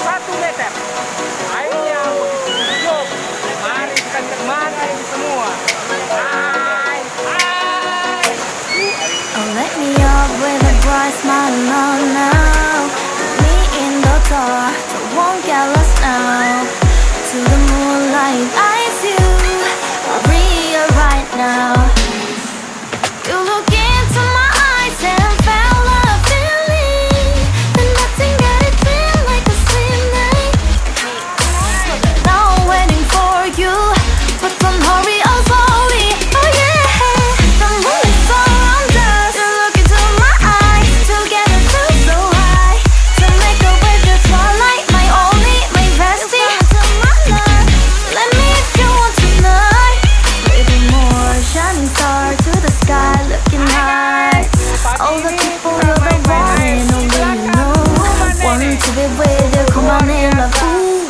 1 meter. Airnya begitu hijau. Mari kita lihat mana ini semua. Hai, hai. Oh, let me up with a bright smile on now. Me in the dark, so won't get lost now. To the moonlight, eyes you are real right now. You look into my eyes and felt a feeling that nothing got it feel like a slim night. Now I'm waiting for you, but don't hurry, oh slowly. Oh yeah, the moon is around us. You look into my eyes, together feel so high. To make a way the twilight, my only, my bestie. Let me if you want tonight. Little more shining star to the sky, looking high. All the people you're the one and only you know. Want to be with you, come on in love. Ooh,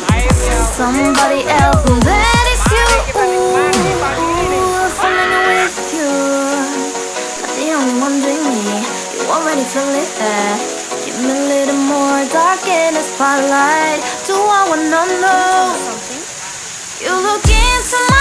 somebody else, and that is you. Ooh, falling with you. Not the only one doing me. You already feel it there. Give me a little more dark in the spotlight. Do I wanna know? You look into my